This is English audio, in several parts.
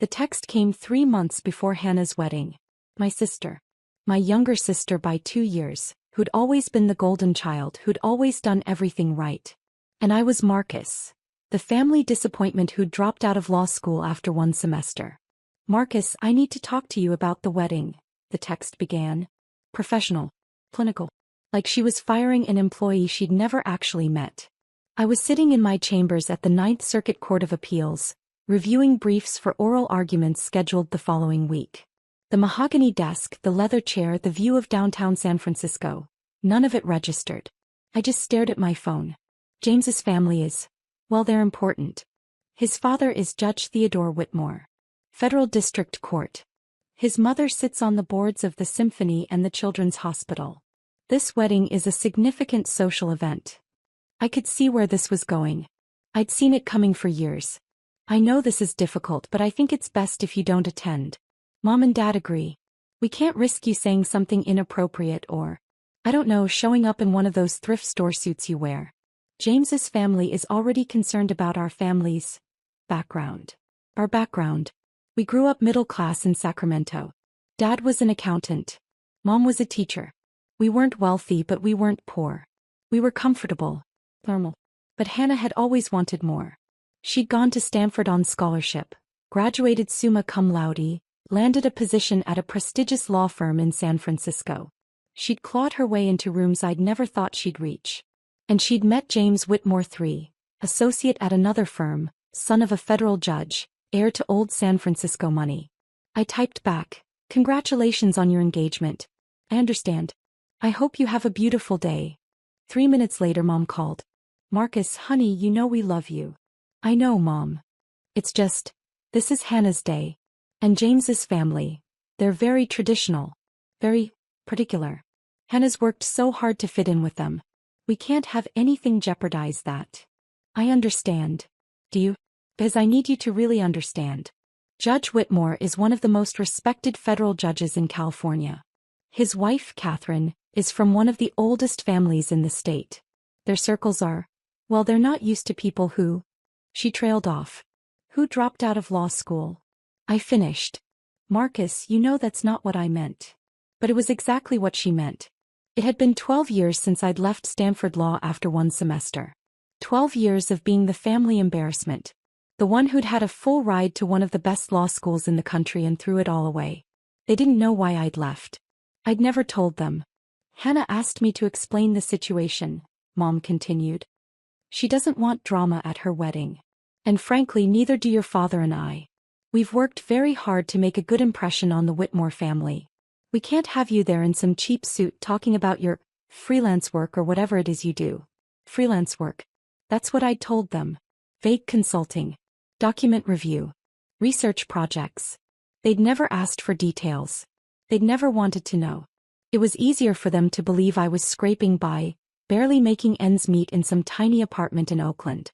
The text came 3 months before Hannah's wedding. My sister. My younger sister by 2 years, who'd always been the golden child, who'd always done everything right. And I was Marcus. The family disappointment who'd dropped out of law school after 1 semester. Marcus, I need to talk to you about the wedding, the text began. Professional. Clinical. Like she was firing an employee she'd never actually met. I was sitting in my chambers at the Ninth Circuit Court of Appeals, reviewing briefs for oral arguments scheduled the following week. The mahogany desk, the leather chair, the view of downtown San Francisco. None of it registered. I just stared at my phone. James's family is, well, they're important. His father is Judge Theodore Whitmore. Federal District Court. His mother sits on the boards of the Symphony and the Children's Hospital. This wedding is a significant social event. I could see where this was going. I'd seen it coming for years. I know this is difficult, but I think it's best if you don't attend. Mom and Dad agree. We can't risk you saying something inappropriate or, I don't know, showing up in one of those thrift store suits you wear. James's family is already concerned about our family's background. Our background. We grew up middle class in Sacramento. Dad was an accountant. Mom was a teacher. We weren't wealthy, but we weren't poor. We were comfortable. Normal. But Hannah had always wanted more. She'd gone to Stanford on scholarship, graduated summa cum laude, landed a position at a prestigious law firm in San Francisco. She'd clawed her way into rooms I'd never thought she'd reach. And she'd met James Whitmore III, associate at another firm, son of a federal judge, heir to old San Francisco money. I typed back, "Congratulations on your engagement. I understand. I hope you have a beautiful day." 3 minutes later, Mom called. "Marcus, honey, you know we love you." "I know, Mom. It's just, this is Hannah's day. And James's family. They're very traditional. Very particular. Hannah's worked so hard to fit in with them. We can't have anything jeopardize that." "I understand. Do you? Because I need you to really understand. Judge Whitmore is one of the most respected federal judges in California. His wife, Catherine, is from one of the oldest families in the state. Their circles are, well, they're not used to people who..." She trailed off. "Who dropped out of law school." I finished. "Marcus, you know that's not what I meant." But it was exactly what she meant. It had been 12 years since I'd left Stanford Law after 1 semester. 12 years of being the family embarrassment. The one who'd had a full ride to one of the best law schools in the country and threw it all away. They didn't know why I'd left. I'd never told them. "Hannah asked me to explain the situation," Mom continued. "She doesn't want drama at her wedding. And frankly, neither do your father and I. We've worked very hard to make a good impression on the Whitmore family. We can't have you there in some cheap suit talking about your freelance work or whatever it is you do." Freelance work. That's what I'd told them. Vague consulting. Document review. Research projects. They'd never asked for details. They'd never wanted to know. It was easier for them to believe I was scraping by, barely making ends meet in some tiny apartment in Oakland.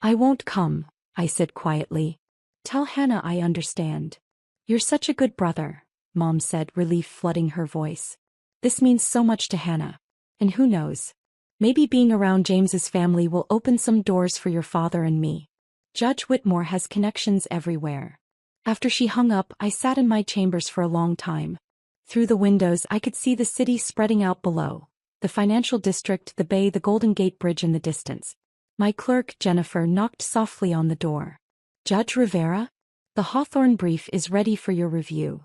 "I won't come," I said quietly. "Tell Hannah I understand." "You're such a good brother," Mom said, relief flooding her voice. "This means so much to Hannah. And who knows? Maybe being around James's family will open some doors for your father and me. Judge Whitmore has connections everywhere." After she hung up, I sat in my chambers for a long time. Through the windows I could see the city spreading out below. The financial district, the bay, the Golden Gate Bridge in the distance. My clerk, Jennifer, knocked softly on the door. "Judge Rivera? The Hawthorne brief is ready for your review."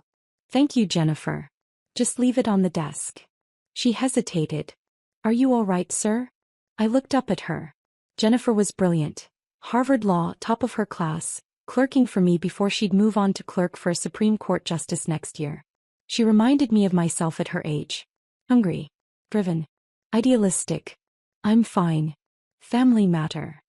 "Thank you, Jennifer. Just leave it on the desk." She hesitated. "Are you all right, sir?" I looked up at her. Jennifer was brilliant. Harvard Law, top of her class, clerking for me before she'd move on to clerk for a Supreme Court justice next year. She reminded me of myself at her age. Hungry. Driven. Idealistic. "I'm fine. Family matter."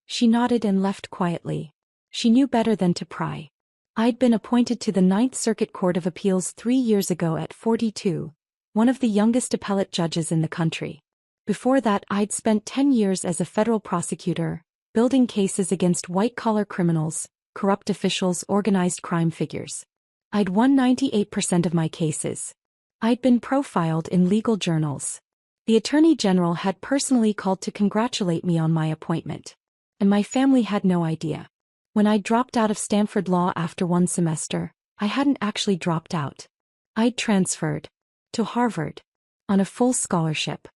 She nodded and left quietly. She knew better than to pry. I'd been appointed to the Ninth Circuit Court of Appeals 3 years ago at 42, one of the youngest appellate judges in the country. Before that, I'd spent 10 years as a federal prosecutor, building cases against white-collar criminals, corrupt officials, organized crime figures. I'd won 98% of my cases. I'd been profiled in legal journals. The Attorney General had personally called to congratulate me on my appointment. And my family had no idea. When I dropped out of Stanford Law after one semester, I hadn't actually dropped out. I'd transferred to Harvard on a full scholarship.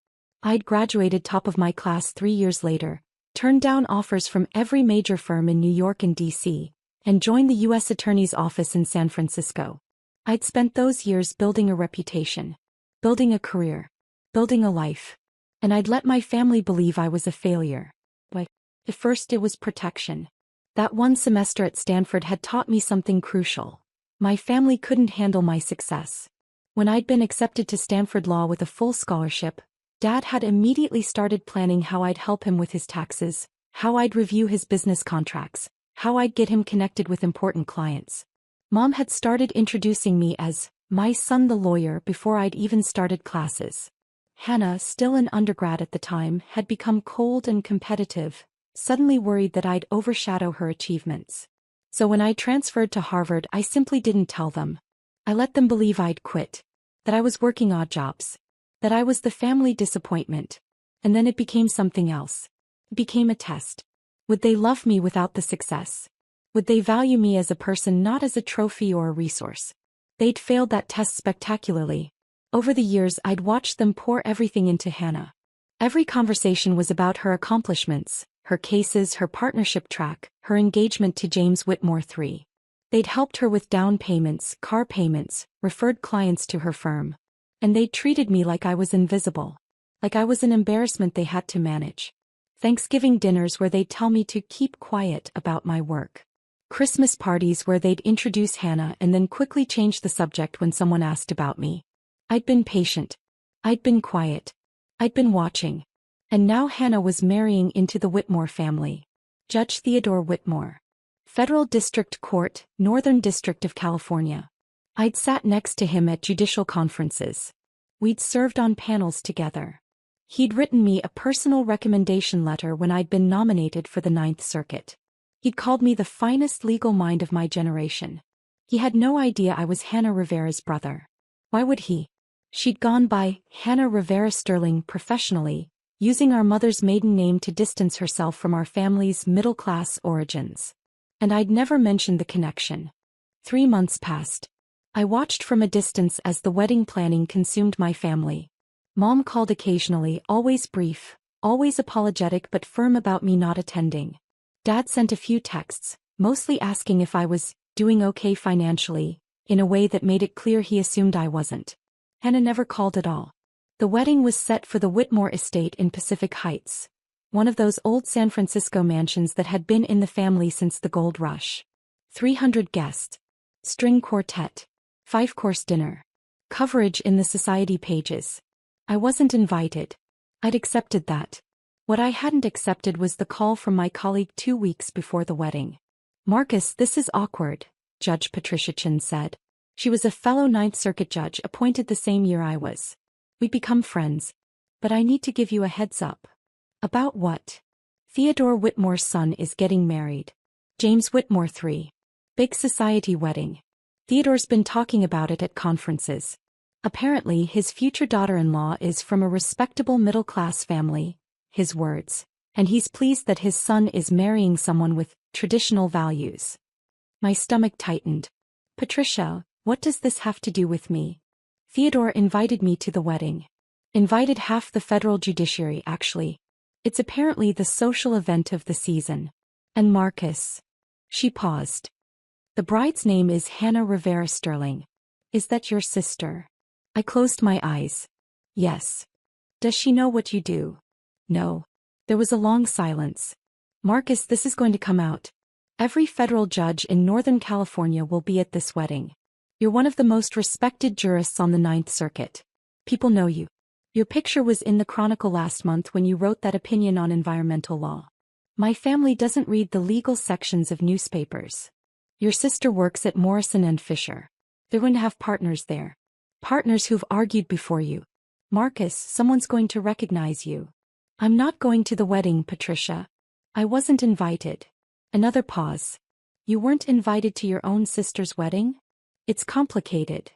I'd graduated top of my class 3 years later, turned down offers from every major firm in New York and D.C., and joined the U.S. Attorney's Office in San Francisco. I'd spent those years building a reputation, building a career, building a life, and I'd let my family believe I was a failure. But at first it was protection. That one semester at Stanford had taught me something crucial. My family couldn't handle my success. When I'd been accepted to Stanford Law with a full scholarship, Dad had immediately started planning how I'd help him with his taxes, how I'd review his business contracts, how I'd get him connected with important clients. Mom had started introducing me as my son the lawyer before I'd even started classes. Hannah, still an undergrad at the time, had become cold and competitive, suddenly worried that I'd overshadow her achievements. So when I transferred to Harvard, I simply didn't tell them. I let them believe I'd quit, that I was working odd jobs, that I was the family disappointment. And then it became something else. It became a test. Would they love me without the success? Would they value me as a person, not as a trophy or a resource? They'd failed that test spectacularly. Over the years, I'd watched them pour everything into Hannah. Every conversation was about her accomplishments, her cases, her partnership track, her engagement to James Whitmore III. They'd helped her with down payments, car payments, referred clients to her firm. And they'd treated me like I was invisible. Like I was an embarrassment they had to manage. Thanksgiving dinners where they'd tell me to keep quiet about my work. Christmas parties where they'd introduce Hannah and then quickly change the subject when someone asked about me. I'd been patient. I'd been quiet. I'd been watching. And now Hannah was marrying into the Whitmore family. Judge Theodore Whitmore. Federal District Court, Northern District of California. I'd sat next to him at judicial conferences. We'd served on panels together. He'd written me a personal recommendation letter when I'd been nominated for the Ninth Circuit. He'd called me the finest legal mind of my generation. He had no idea I was Hannah Rivera's brother. Why would he? She'd gone by Hannah Rivera Sterling professionally, using our mother's maiden name to distance herself from our family's middle-class origins. And I'd never mentioned the connection. 3 months passed. I watched from a distance as the wedding planning consumed my family. Mom called occasionally, always brief, always apologetic but firm about me not attending. Dad sent a few texts, mostly asking if I was doing okay financially, in a way that made it clear he assumed I wasn't. Hannah never called at all. The wedding was set for the Whitmore estate in Pacific Heights, one of those old San Francisco mansions that had been in the family since the gold rush. 300 guests. String quartet. 5-course dinner. Coverage in the society pages. I wasn't invited. I'd accepted that. What I hadn't accepted was the call from my colleague 2 weeks before the wedding. "Marcus, this is awkward," Judge Patricia Chin said. She was a fellow Ninth Circuit judge appointed the same year I was. "We'd become friends. But I need to give you a heads up." "About what?" "Theodore Whitmore's son is getting married. James Whitmore III. Big society wedding. Theodore's been talking about it at conferences. Apparently his future daughter-in-law is from a respectable middle-class family, his words, and he's pleased that his son is marrying someone with traditional values." My stomach tightened. "Patricia, what does this have to do with me?" "Theodore invited me to the wedding. Invited half the federal judiciary, actually. It's apparently the social event of the season. And Marcus." She paused. "The bride's name is Hannah Rivera Sterling. Is that your sister?" I closed my eyes. "Yes." "Does she know what you do?" "No." There was a long silence. "Marcus, this is going to come out. Every federal judge in Northern California will be at this wedding. You're one of the most respected jurists on the Ninth Circuit. People know you. Your picture was in the Chronicle last month when you wrote that opinion on environmental law. My family doesn't read the legal sections of newspapers. Your sister works at Morrison and Fisher. They're going to have partners there. Partners who've argued before you. Marcus, someone's going to recognize you." "I'm not going to the wedding, Patricia. I wasn't invited." Another pause. "You weren't invited to your own sister's wedding? It's complicated.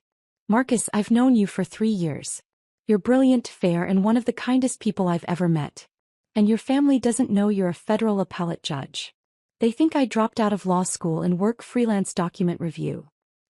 Marcus, I've known you for 3 years. You're brilliant, fair, and one of the kindest people I've ever met. And your family doesn't know you're a federal appellate judge. They think I dropped out of law school and work freelance document review.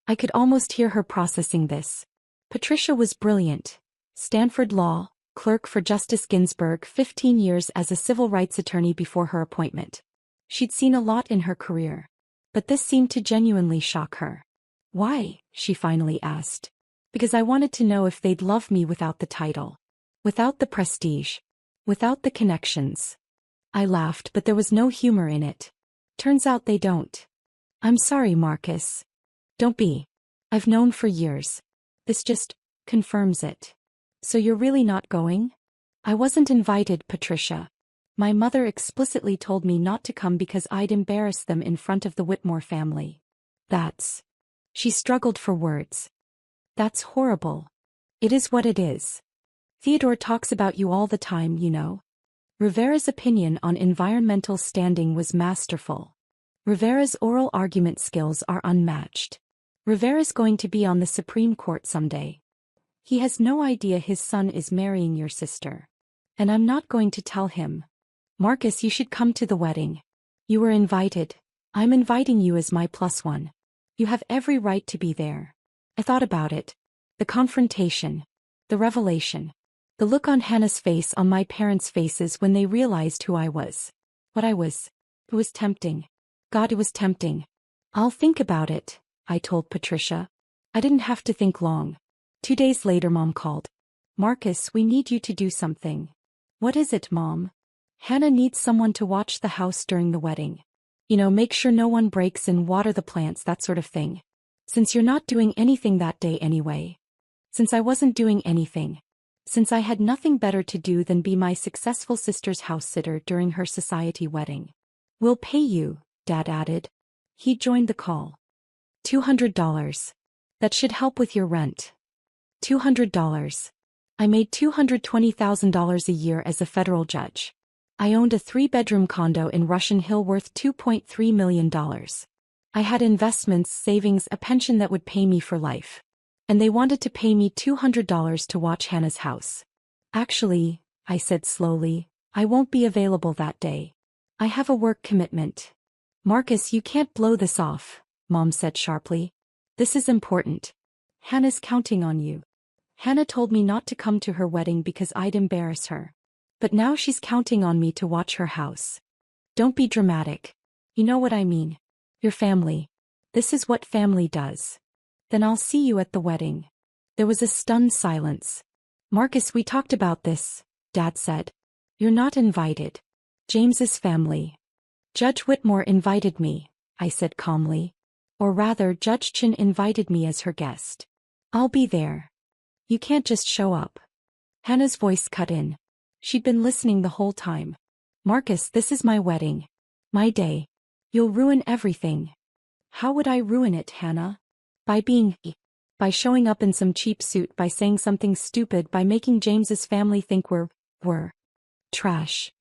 I could almost hear her processing this. Patricia was brilliant. Stanford Law, clerk for Justice Ginsburg, 15 years as a civil rights attorney before her appointment. She'd seen a lot in her career. But this seemed to genuinely shock her. Why? She finally asked. Because I wanted to know if they'd love me without the title. Without the prestige. Without the connections. I laughed, but there was no humor in it. Turns out they don't. I'm sorry, Marcus. Don't be. I've known for years. This just confirms it. So you're really not going? I wasn't invited, Patricia. My mother explicitly told me not to come because I'd embarrass them in front of the Whitmore family. That's... She struggled for words. That's horrible. It is what it is. Theodore talks about you all the time, you know. Rivera's opinion on environmental standing was masterful. Rivera's oral argument skills are unmatched. Rivera's going to be on the Supreme Court someday. He has no idea his son is marrying your sister. And I'm not going to tell him. Marcus, you should come to the wedding. You were invited. I'm inviting you as my plus one. You have every right to be there. I thought about it. The confrontation. The revelation. The look on Hannah's face, on my parents' faces when they realized who I was. What I was. It was tempting. God, it was tempting. I'll think about it, I told Patricia. I didn't have to think long. 2 days later, Mom called. Marcus, we need you to do something. What is it, Mom? Hannah needs someone to watch the house during the wedding. You know, make sure no one breaks in, water the plants, that sort of thing. Since you're not doing anything that day anyway. Since I wasn't doing anything. Since I had nothing better to do than be my successful sister's house sitter during her society wedding. We'll pay you, Dad added. He joined the call. $200. That should help with your rent. $200. I made $220,000 a year as a federal judge. I owned a 3-bedroom condo in Russian Hill worth $2.3 million. I had investments, savings, a pension that would pay me for life. And they wanted to pay me $200 to watch Hannah's house. Actually, I said slowly, I won't be available that day. I have a work commitment. Marcus, you can't blow this off, Mom said sharply. This is important. Hannah's counting on you. Hannah told me not to come to her wedding because I'd embarrass her. But now she's counting on me to watch her house. Don't be dramatic. You know what I mean. Your family. This is what family does. Then I'll see you at the wedding. There was a stunned silence. Marcus, we talked about this, Dad said. You're not invited. James's family. Judge Whitmore invited me, I said calmly. Or rather, Judge Chin invited me as her guest. I'll be there. You can't just show up. Hannah's voice cut in. She'd been listening the whole time. Marcus, this is my wedding. My day. You'll ruin everything. How would I ruin it, Hannah? By showing up in some cheap suit, by saying something stupid, by making James's family think we're trash.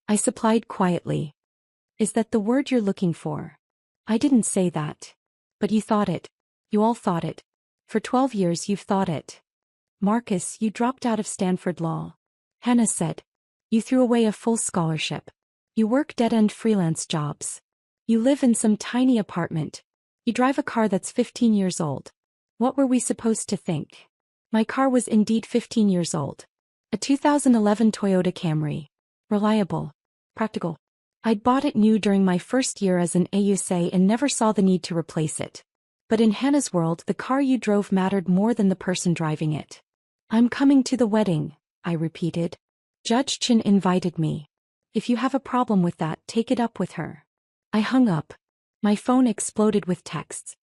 I supplied quietly. Is that the word you're looking for? I didn't say that. But you thought it. You all thought it. For 12 years you've thought it. Marcus, you dropped out of Stanford Law. Hannah said. You threw away a full scholarship. You work dead-end freelance jobs. You live in some tiny apartment. You drive a car that's 15 years old. What were we supposed to think? My car was indeed 15 years old. A 2011 Toyota Camry. Reliable. Practical. I'd bought it new during my first year as an AUSA and never saw the need to replace it. But in Hannah's world, the car you drove mattered more than the person driving it. I'm coming to the wedding, I repeated. Judge Chin invited me. If you have a problem with that, take it up with her. I hung up. My phone exploded with texts.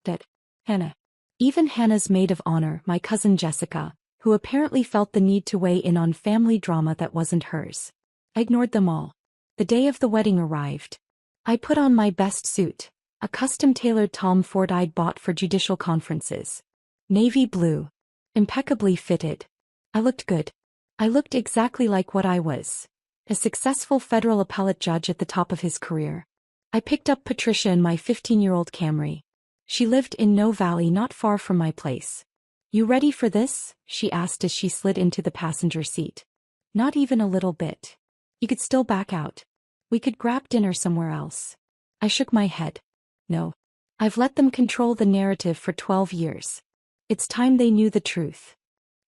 That Hannah. Even Hannah's maid of honor, my cousin Jessica, who apparently felt the need to weigh in on family drama that wasn't hers. I ignored them all. The day of the wedding arrived. I put on my best suit, a custom-tailored Tom Ford I'd bought for judicial conferences. Navy blue. Impeccably fitted. I looked good. I looked exactly like what I was. A successful federal appellate judge at the top of his career. I picked up Patricia in my 15-year-old Camry. She lived in No Valley, not far from my place. You ready for this? She asked as she slid into the passenger seat. Not even a little bit. You could still back out. We could grab dinner somewhere else. I shook my head. No. I've let them control the narrative for 12 years. It's time they knew the truth.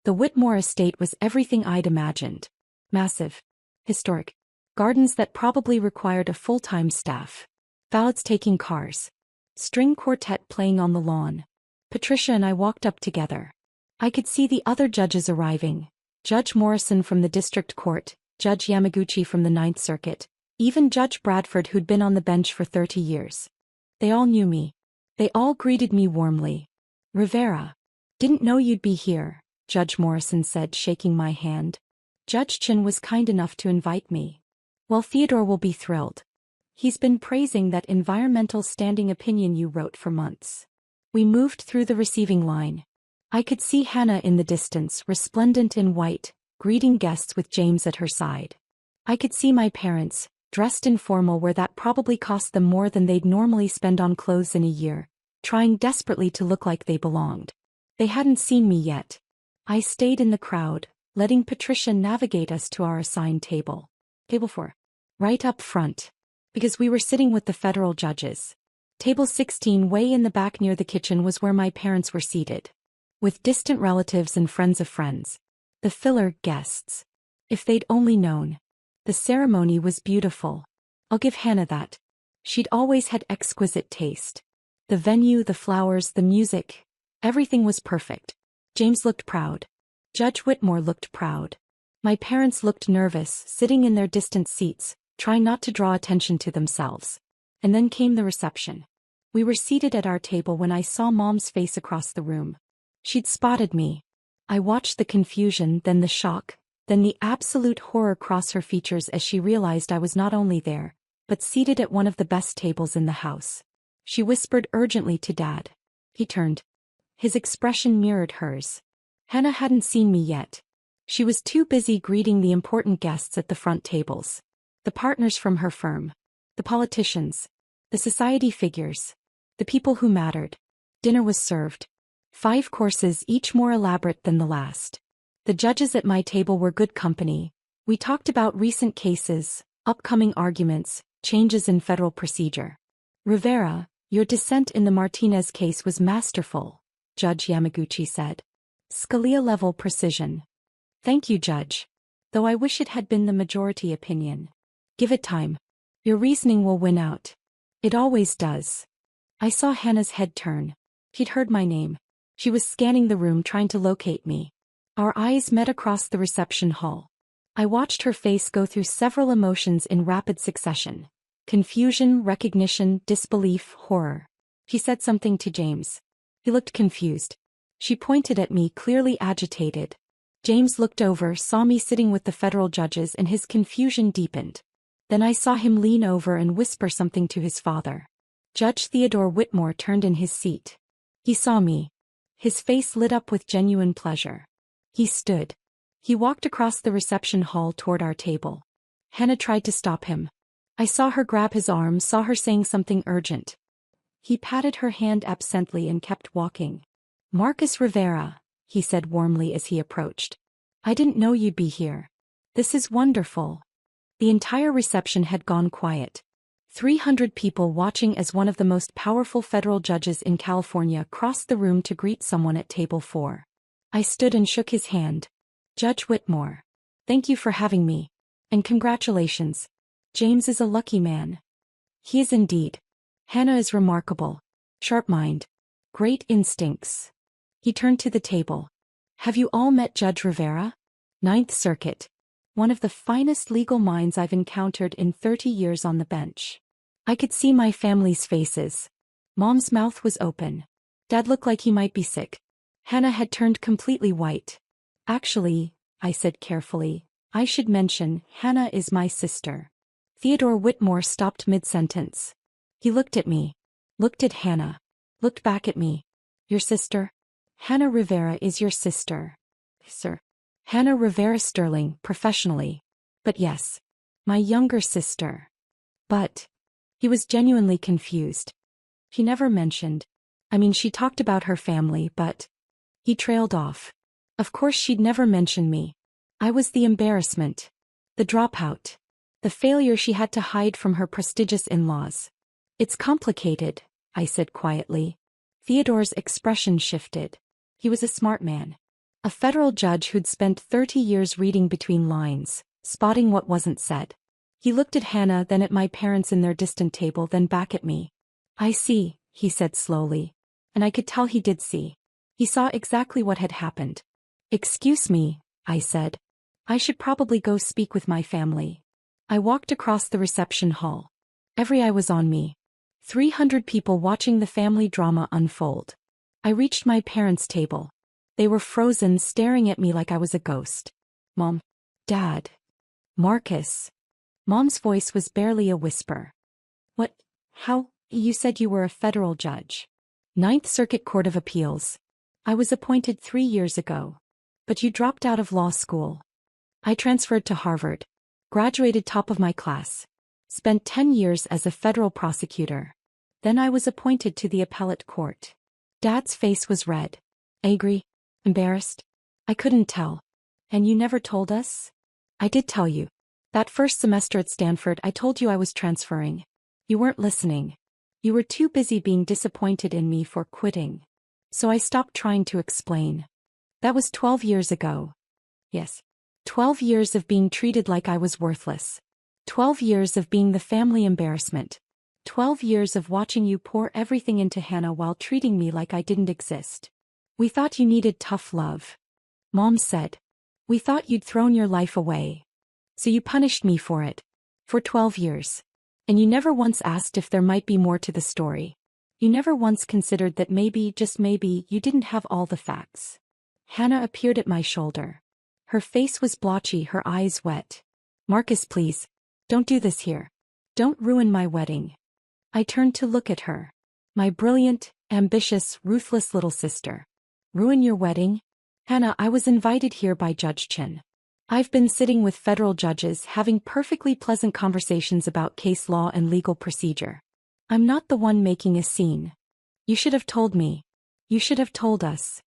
The Whitmore estate was everything I'd imagined. Massive. Historic. Gardens that probably required a full-time staff. Valets taking cars. String quartet playing on the lawn. Patricia and I walked up together. I could see the other judges arriving. Judge Morrison from the District Court, Judge Yamaguchi from the Ninth Circuit, even Judge Bradford who'd been on the bench for 30 years. They all knew me. They all greeted me warmly. Rivera. Didn't know you'd be here, Judge Morrison said, shaking my hand. Judge Chin was kind enough to invite me. Well, Theodore will be thrilled. He's been praising that environmental standing opinion you wrote for months. We moved through the receiving line. I could see Hannah in the distance, resplendent in white, greeting guests with James at her side. I could see my parents, dressed in formal wear that probably cost them more than they'd normally spend on clothes in a year, trying desperately to look like they belonged. They hadn't seen me yet. I stayed in the crowd, letting Patricia navigate us to our assigned table. Table 4. Right up front. Because we were sitting with the federal judges. Table 16 way in the back near the kitchen was where my parents were seated. With distant relatives and friends of friends. The filler guests. If they'd only known. The ceremony was beautiful. I'll give Hannah that. She'd always had exquisite taste. The venue, the flowers, the music. Everything was perfect. James looked proud. Judge Whitmore looked proud. My parents looked nervous, sitting in their distant seats, trying not to draw attention to themselves. And then came the reception. We were seated at our table when I saw Mom's face across the room. She'd spotted me. I watched the confusion, then the shock, then the absolute horror cross her features as she realized I was not only there, but seated at one of the best tables in the house. She whispered urgently to Dad. He turned. His expression mirrored hers. Hannah hadn't seen me yet. She was too busy greeting the important guests at the front tables. The partners from her firm. The politicians. The society figures. The people who mattered. Dinner was served. 5 courses, each more elaborate than the last. The judges at my table were good company. We talked about recent cases, upcoming arguments, changes in federal procedure. Rivera, your dissent in the Martinez case was masterful, Judge Yamaguchi said. Scalia-level precision. Thank you, Judge. Though I wish it had been the majority opinion. Give it time. Your reasoning will win out. It always does. I saw Hannah's head turn. She'd heard my name. She was scanning the room trying to locate me. Our eyes met across the reception hall. I watched her face go through several emotions in rapid succession. Confusion, recognition, disbelief, horror. She said something to James. He looked confused. She pointed at me, clearly agitated. James looked over, saw me sitting with the federal judges, and his confusion deepened. Then I saw him lean over and whisper something to his father. Judge Theodore Whitmore turned in his seat. He saw me. His face lit up with genuine pleasure. He stood. He walked across the reception hall toward our table. Hannah tried to stop him. I saw her grab his arm, saw her saying something urgent. He patted her hand absently and kept walking. Marcus Rivera, he said warmly as he approached. I didn't know you'd be here. This is wonderful. The entire reception had gone quiet. 300 people watching as one of the most powerful federal judges in California crossed the room to greet someone at table 4. I stood and shook his hand. Judge Whitmore. Thank you for having me. And congratulations. James is a lucky man. He is indeed. Hannah is remarkable. Sharp mind. Great instincts. He turned to the table. Have you all met Judge Rivera? Ninth Circuit. One of the finest legal minds I've encountered in 30 years on the bench. I could see my family's faces. Mom's mouth was open. Dad looked like he might be sick. Hannah had turned completely white. Actually, I said carefully, I should mention, Hannah is my sister. Theodore Whitmore stopped mid-sentence. He looked at me. Looked at Hannah. Looked back at me. Your sister? Hannah Rivera is your sister. Sir. Hannah Rivera Sterling, professionally. But yes. My younger sister. But. He was genuinely confused. She never mentioned. She talked about her family, but. He trailed off. Of course she'd never mention me. I was the embarrassment. The dropout. The failure she had to hide from her prestigious in-laws. It's complicated, I said quietly. Theodore's expression shifted. He was a smart man. A federal judge who'd spent 30 years reading between lines, spotting what wasn't said. He looked at Hannah, then at my parents in their distant table, then back at me. I see, he said slowly. And I could tell he did see. He saw exactly what had happened. Excuse me, I said. I should probably go speak with my family. I walked across the reception hall. Every eye was on me. 300 people watching the family drama unfold. I reached my parents' table. They were frozen, staring at me like I was a ghost. Mom. Dad. Marcus. Mom's voice was barely a whisper. What? How? You said you were a federal judge. Ninth Circuit Court of Appeals. I was appointed 3 years ago. But you dropped out of law school. I transferred to Harvard. Graduated top of my class. Spent 10 years as a federal prosecutor. Then I was appointed to the appellate court. Dad's face was red. Angry? Embarrassed? I couldn't tell. And you never told us? I did tell you. That first semester at Stanford, I told you I was transferring. You weren't listening. You were too busy being disappointed in me for quitting. So I stopped trying to explain. That was 12 years ago. Yes. 12 years of being treated like I was worthless. 12 years of being the family embarrassment. 12 years of watching you pour everything into Hannah while treating me like I didn't exist. We thought you needed tough love. Mom said. We thought you'd thrown your life away. So you punished me for it. For 12 years. And you never once asked if there might be more to the story. You never once considered that maybe, just maybe, you didn't have all the facts. Hannah appeared at my shoulder. Her face was blotchy, her eyes wet. Marcus, please. Don't do this here. Don't ruin my wedding. I turned to look at her. My brilliant, ambitious, ruthless little sister. Ruin your wedding? Hannah, I was invited here by Judge Chin. I've been sitting with federal judges having perfectly pleasant conversations about case law and legal procedure. I'm not the one making a scene. You should have told me. You should have told us.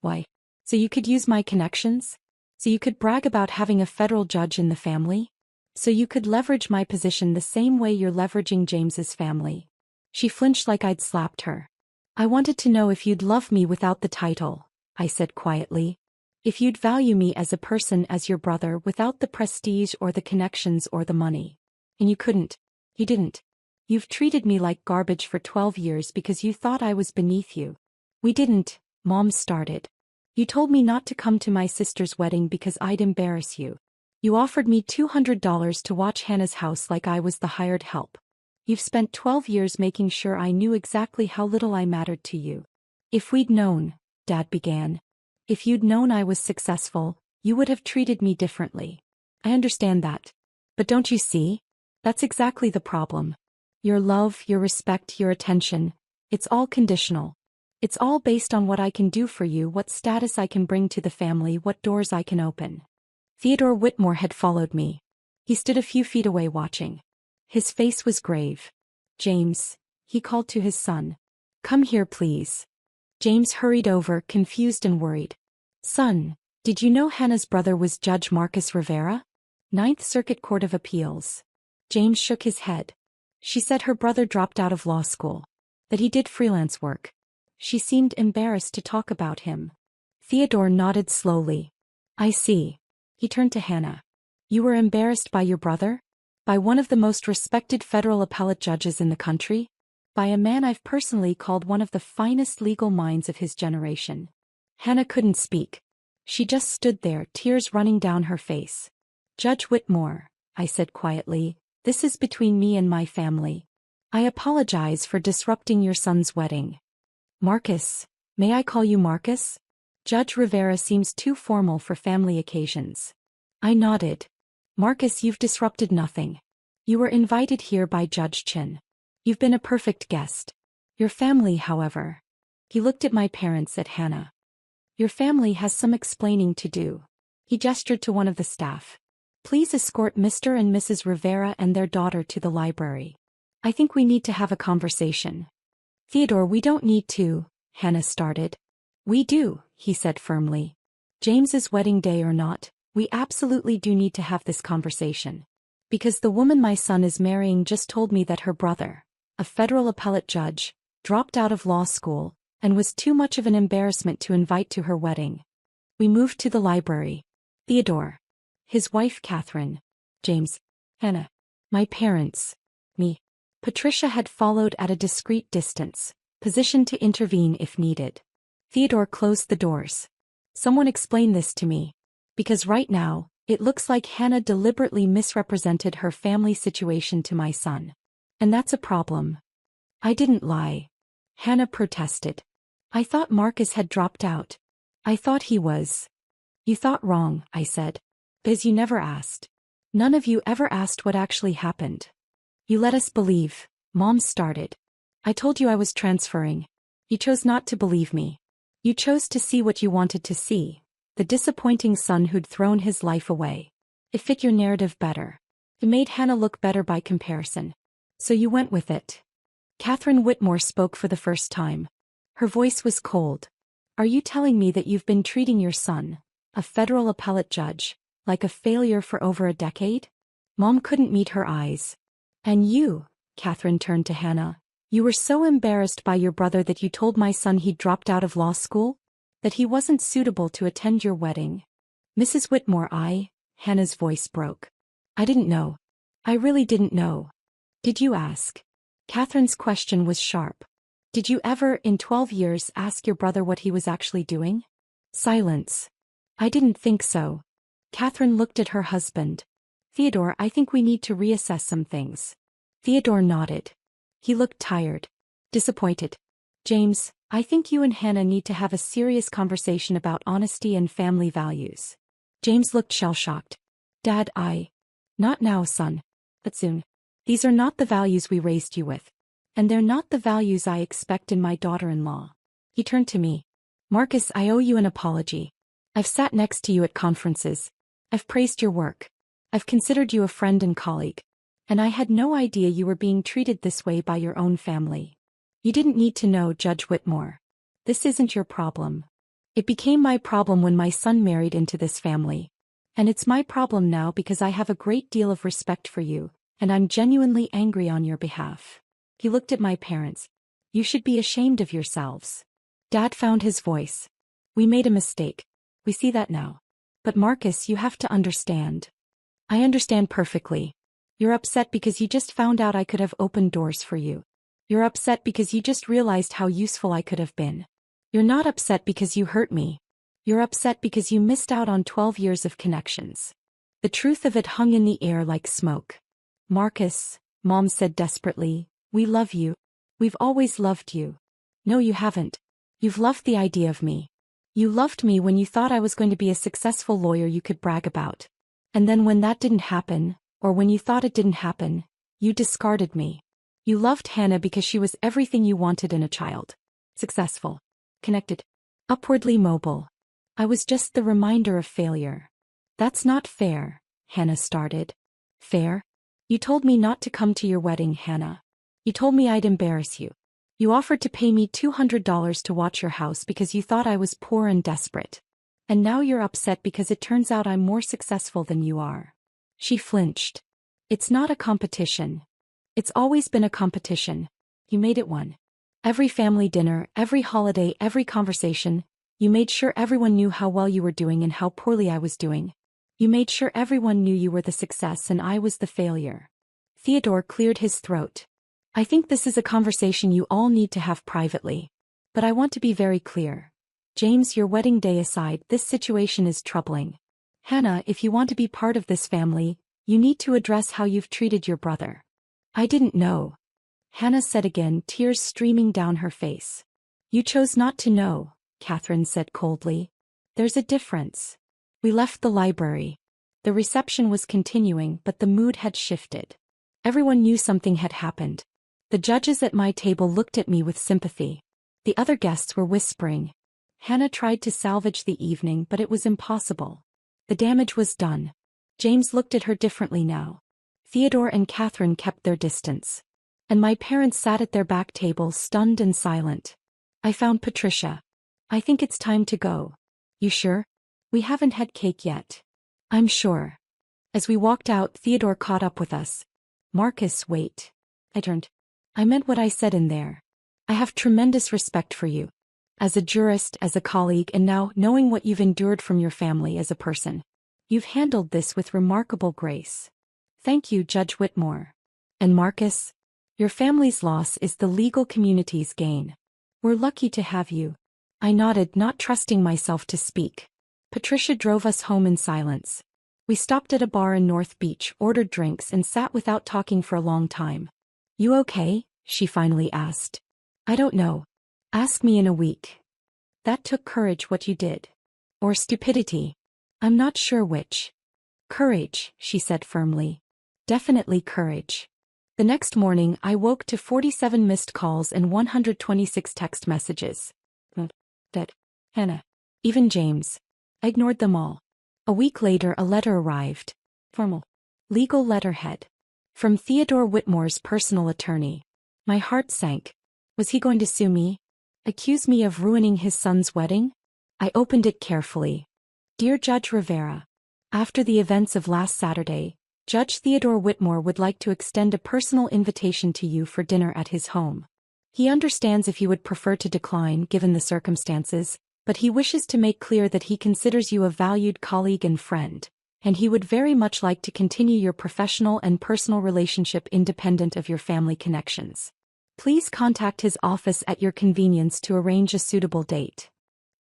Why? So you could use my connections? So you could brag about having a federal judge in the family? So you could leverage my position the same way you're leveraging James's family. She flinched like I'd slapped her. I wanted to know if you'd love me without the title, I said quietly. If you'd value me as a person, as your brother, without the prestige or the connections or the money. And you couldn't. You didn't. You've treated me like garbage for 12 years because you thought I was beneath you. We didn't, Mom started. You told me not to come to my sister's wedding because I'd embarrass you. You offered me $200 to watch Hannah's house like I was the hired help. You've spent 12 years making sure I knew exactly how little I mattered to you. If we'd known, Dad began. If you'd known I was successful, you would have treated me differently. I understand that. But don't you see? That's exactly the problem. Your love, your respect, your attention, it's all conditional. It's all based on what I can do for you, what status I can bring to the family, what doors I can open. Theodore Whitmore had followed me. He stood a few feet away watching. His face was grave. James, he called to his son. Come here, please. James hurried over, confused and worried. Son, did you know Hannah's brother was Judge Marcus Rivera? Ninth Circuit Court of Appeals. James shook his head. She said her brother dropped out of law school. That he did freelance work. She seemed embarrassed to talk about him. Theodore nodded slowly. I see. He turned to Hannah. You were embarrassed by your brother? By one of the most respected federal appellate judges in the country? By a man I've personally called one of the finest legal minds of his generation. Hannah couldn't speak. She just stood there, tears running down her face. Judge Whitmore, I said quietly, this is between me and my family. I apologize for disrupting your son's wedding. Marcus, may I call you Marcus? Judge Rivera seems too formal for family occasions. I nodded. Marcus, you've disrupted nothing. You were invited here by Judge Chin. You've been a perfect guest. Your family, however. He looked at my parents, at Hannah. Your family has some explaining to do. He gestured to one of the staff. Please escort Mr. and Mrs. Rivera and their daughter to the library. I think we need to have a conversation. Theodore, we don't need to, Hannah started. We do, he said firmly. James's wedding day or not, we absolutely do need to have this conversation. Because the woman my son is marrying just told me that her brother, a federal appellate judge, dropped out of law school and was too much of an embarrassment to invite to her wedding. We moved to the library. Theodore, his wife Catherine, James, Hannah, my parents, me. Patricia had followed at a discreet distance, positioned to intervene if needed. Theodore closed the doors. Someone explain this to me. Because right now, it looks like Hannah deliberately misrepresented her family situation to my son. And that's a problem. I didn't lie. Hannah protested. I thought Marcus had dropped out. I thought he was. You thought wrong, I said. Because you never asked. None of you ever asked what actually happened. You let us believe, Mom started. I told you I was transferring. You chose not to believe me. You chose to see what you wanted to see, the disappointing son who'd thrown his life away. It fit your narrative better. It made Hannah look better by comparison. So you went with it. Catherine Whitmore spoke for the first time. Her voice was cold. Are you telling me that you've been treating your son, a federal appellate judge, like a failure for over a decade? Mom couldn't meet her eyes. And you, Catherine turned to Hannah, you were so embarrassed by your brother that you told my son he'd dropped out of law school? That he wasn't suitable to attend your wedding? Mrs. Whitmore, Hannah's voice broke. I didn't know. I really didn't know. Did you ask? Catherine's question was sharp. Did you ever, in 12 years, ask your brother what he was actually doing? Silence. I didn't think so. Catherine looked at her husband. Theodore, I think we need to reassess some things. Theodore nodded. He looked tired. Disappointed. James, I think you and Hannah need to have a serious conversation about honesty and family values. James looked shell-shocked. Dad, Not now, son. But soon. These are not the values we raised you with. And they're not the values I expect in my daughter-in-law. He turned to me. Marcus, I owe you an apology. I've sat next to you at conferences. I've praised your work. I've considered you a friend and colleague. And I had no idea you were being treated this way by your own family. You didn't need to know, Judge Whitmore. This isn't your problem. It became my problem when my son married into this family. And it's my problem now because I have a great deal of respect for you, and I'm genuinely angry on your behalf. He looked at my parents. You should be ashamed of yourselves. Dad found his voice. We made a mistake. We see that now. But Marcus, you have to understand. I understand perfectly. You're upset because you just found out I could have opened doors for you. You're upset because you just realized how useful I could have been. You're not upset because you hurt me. You're upset because you missed out on 12 years of connections. The truth of it hung in the air like smoke. Marcus, Mom said desperately, we love you. We've always loved you. No, you haven't. You've loved the idea of me. You loved me when you thought I was going to be a successful lawyer you could brag about. And then when that didn't happen, or when you thought it didn't happen, you discarded me. You loved Hannah because she was everything you wanted in a child. Successful. Connected. Upwardly mobile. I was just the reminder of failure. That's not fair, Hannah started. Fair? You told me not to come to your wedding, Hannah. You told me I'd embarrass you. You offered to pay me $200 to watch your house because you thought I was poor and desperate. And now you're upset because it turns out I'm more successful than you are. She flinched. It's not a competition. It's always been a competition. You made it one. Every family dinner, every holiday, every conversation, you made sure everyone knew how well you were doing and how poorly I was doing. You made sure everyone knew you were the success and I was the failure. Theodore cleared his throat. I think this is a conversation you all need to have privately. But I want to be very clear. James, your wedding day aside, this situation is troubling. Hannah, if you want to be part of this family, you need to address how you've treated your brother. I didn't know. Hannah said again, tears streaming down her face. You chose not to know, Catherine said coldly. There's a difference. We left the library. The reception was continuing, but the mood had shifted. Everyone knew something had happened. The judges at my table looked at me with sympathy. The other guests were whispering. Hannah tried to salvage the evening, but it was impossible. The damage was done. James looked at her differently now. Theodore and Catherine kept their distance. And my parents sat at their back table stunned and silent. I found Patricia. I think it's time to go. You sure? We haven't had cake yet. I'm sure. As we walked out, Theodore caught up with us. Marcus, wait. I turned. I meant what I said in there. I have tremendous respect for you. As a jurist, as a colleague, and now, knowing what you've endured from your family as a person. You've handled this with remarkable grace. Thank you, Judge Whitmore. And Marcus? Your family's loss is the legal community's gain. We're lucky to have you. I nodded, not trusting myself to speak. Patricia drove us home in silence. We stopped at a bar in North Beach, ordered drinks, and sat without talking for a long time. You okay? She finally asked. I don't know. Ask me in a week. That took courage, what you did. Or stupidity. I'm not sure which. Courage, she said firmly. Definitely courage. The next morning, I woke to 47 missed calls and 126 text messages. Dad, Hannah, even James. I ignored them all. A week later, a letter arrived. Formal. Legal letterhead. From Theodore Whitmore's personal attorney. My heart sank. Was he going to sue me? Accuse me of ruining his son's wedding? I opened it carefully. Dear Judge Rivera. After the events of last Saturday, Judge Theodore Whitmore would like to extend a personal invitation to you for dinner at his home. He understands if you would prefer to decline given the circumstances, but he wishes to make clear that he considers you a valued colleague and friend, and he would very much like to continue your professional and personal relationship independent of your family connections. Please contact his office at your convenience to arrange a suitable date.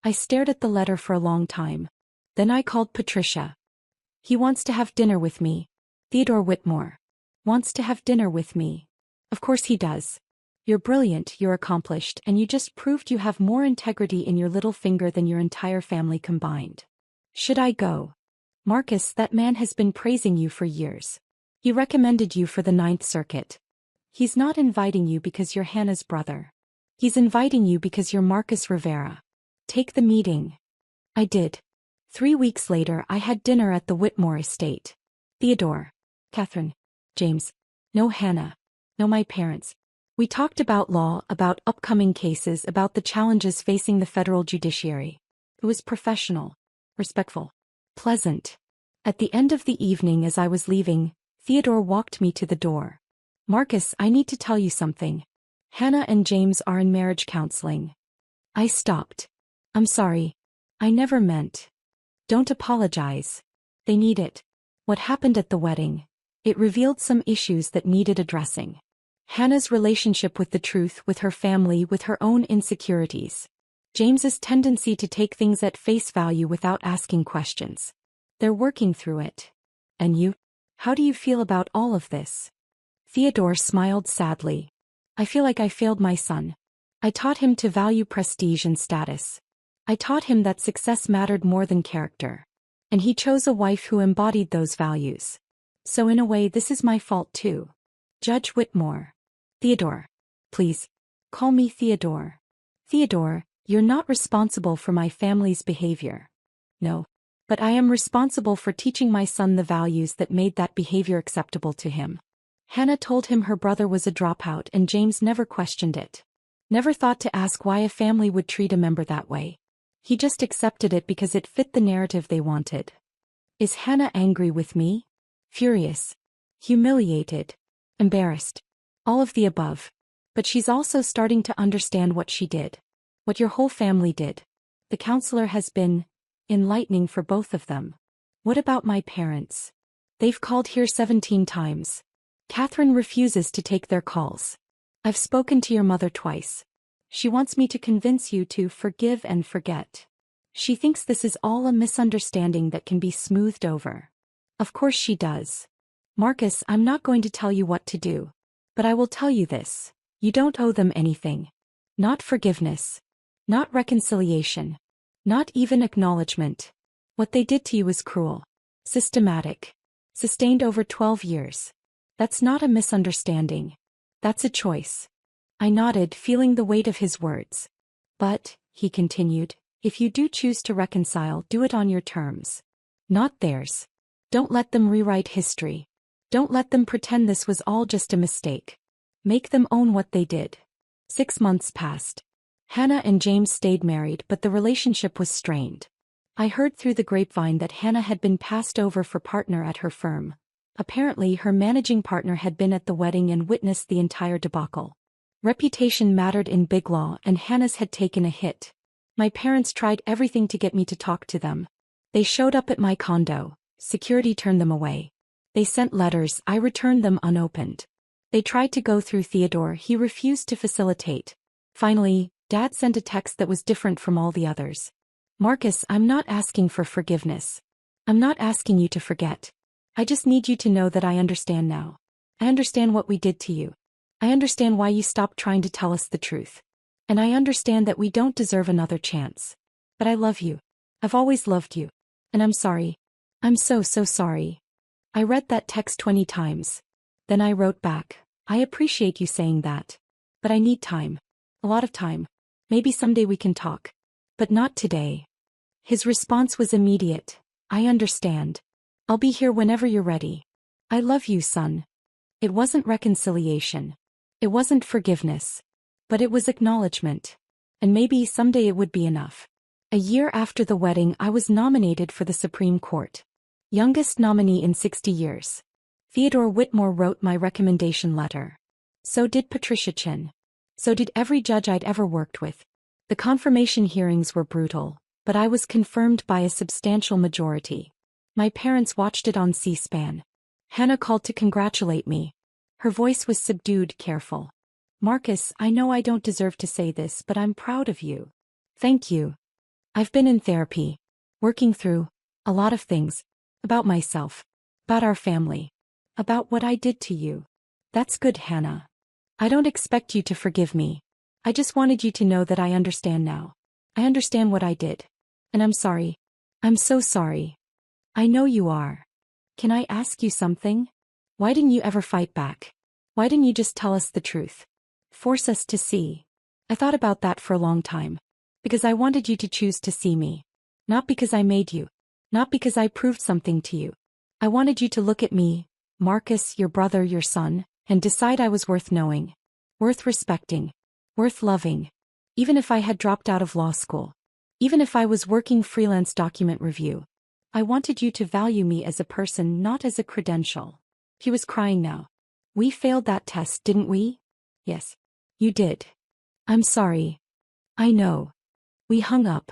I stared at the letter for a long time. Then I called Patricia. He wants to have dinner with me. Theodore Whitmore. Wants to have dinner with me. Of course he does. You're brilliant, you're accomplished, and you just proved you have more integrity in your little finger than your entire family combined. Should I go? Marcus, that man has been praising you for years. He recommended you for the Ninth Circuit. He's not inviting you because you're Hannah's brother. He's inviting you because you're Marcus Rivera. Take the meeting. I did. 3 weeks later, I had dinner at the Whitmore estate. Theodore, Catherine, James, no Hannah, no my parents. We talked about law, about upcoming cases, about the challenges facing the federal judiciary. It was professional, respectful, pleasant. At the end of the evening, as I was leaving, Theodore walked me to the door. Marcus, I need to tell you something. Hannah and James are in marriage counseling. I stopped. I'm sorry. I never meant. Don't apologize. They need it. What happened at the wedding? It revealed some issues that needed addressing. Hannah's relationship with the truth, with her family, with her own insecurities. James's tendency to take things at face value without asking questions. They're working through it. And you? How do you feel about all of this? Theodore smiled sadly. I feel like I failed my son. I taught him to value prestige and status. I taught him that success mattered more than character. And he chose a wife who embodied those values. So in a way, this is my fault too. Judge Whitmore. Theodore. Please. Call me Theodore. Theodore, you're not responsible for my family's behavior. No. But I am responsible for teaching my son the values that made that behavior acceptable to him. Hannah told him her brother was a dropout and James never questioned it. Never thought to ask why a family would treat a member that way. He just accepted it because it fit the narrative they wanted. Is Hannah angry with me? Furious. Humiliated. Embarrassed. All of the above. But she's also starting to understand what she did. What your whole family did. The counselor has been enlightening for both of them. What about my parents? They've called here 17 times. Catherine refuses to take their calls. I've spoken to your mother twice. She wants me to convince you to forgive and forget. She thinks this is all a misunderstanding that can be smoothed over. Of course she does. Marcus, I'm not going to tell you what to do. But I will tell you this. You don't owe them anything. Not forgiveness. Not reconciliation. Not even acknowledgement. What they did to you is cruel. Systematic. Sustained over 12 years. That's not a misunderstanding. That's a choice. I nodded, feeling the weight of his words. But, he continued, if you do choose to reconcile, do it on your terms. Not theirs. Don't let them rewrite history. Don't let them pretend this was all just a mistake. Make them own what they did. 6 months passed. Hannah and James stayed married, but the relationship was strained. I heard through the grapevine that Hannah had been passed over for partner at her firm. Apparently her managing partner had been at the wedding and witnessed the entire debacle. Reputation mattered in Big Law and Hannah's had taken a hit. My parents tried everything to get me to talk to them. They showed up at my condo. Security turned them away. They sent letters, I returned them unopened. They tried to go through Theodore, he refused to facilitate. Finally, Dad sent a text that was different from all the others. Marcus, I'm not asking for forgiveness. I'm not asking you to forget. I just need you to know that I understand now. I understand what we did to you. I understand why you stopped trying to tell us the truth. And I understand that we don't deserve another chance. But I love you. I've always loved you. And I'm sorry. I'm so sorry. I read that text 20 times. Then I wrote back, I appreciate you saying that. But I need time. A lot of time. Maybe someday we can talk. But not today. His response was immediate. I understand. I'll be here whenever you're ready. I love you, son. It wasn't reconciliation. It wasn't forgiveness. But it was acknowledgement. And maybe someday it would be enough. A year after the wedding, I was nominated for the Supreme Court. Youngest nominee in 60 years. Theodore Whitmore wrote my recommendation letter. So did Patricia Chin. So did every judge I'd ever worked with. The confirmation hearings were brutal, but I was confirmed by a substantial majority. My parents watched it on C-SPAN. Hannah called to congratulate me. Her voice was subdued, careful. Marcus, I know I don't deserve to say this, but I'm proud of you. Thank you. I've been in therapy, working through a lot of things. About myself. About our family. About what I did to you. That's good, Hannah. I don't expect you to forgive me. I just wanted you to know that I understand now. I understand what I did. And I'm sorry. I'm so sorry. I know you are. Can I ask you something? Why didn't you ever fight back? Why didn't you just tell us the truth? Force us to see. I thought about that for a long time. Because I wanted you to choose to see me. Not because I made you. Not because I proved something to you. I wanted you to look at me, Marcus, your brother, your son, and decide I was worth knowing. Worth respecting. Worth loving. Even if I had dropped out of law school. Even if I was working freelance document review. I wanted you to value me as a person, not as a credential. He was crying now. We failed that test, didn't we? Yes. You did. I'm sorry. I know. We hung up.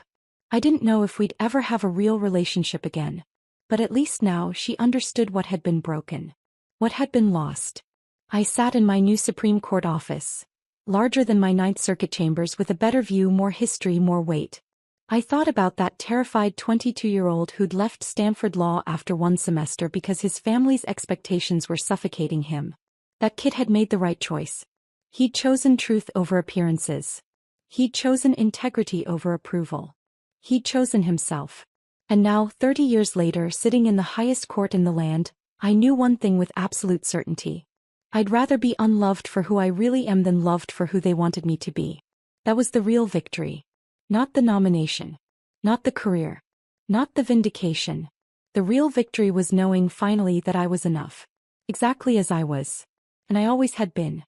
I didn't know if we'd ever have a real relationship again. But at least now she understood what had been broken. What had been lost. I sat in my new Supreme Court office. Larger than my Ninth Circuit chambers with a better view, more history, more weight. I thought about that terrified 22-year-old who'd left Stanford Law after one semester because his family's expectations were suffocating him. That kid had made the right choice. He'd chosen truth over appearances. He'd chosen integrity over approval. He'd chosen himself. And now, 30 years later, sitting in the highest court in the land, I knew one thing with absolute certainty. I'd rather be unloved for who I really am than loved for who they wanted me to be. That was the real victory. Not the nomination. Not the career. Not the vindication. The real victory was knowing finally that I was enough. Exactly as I was. And I always had been.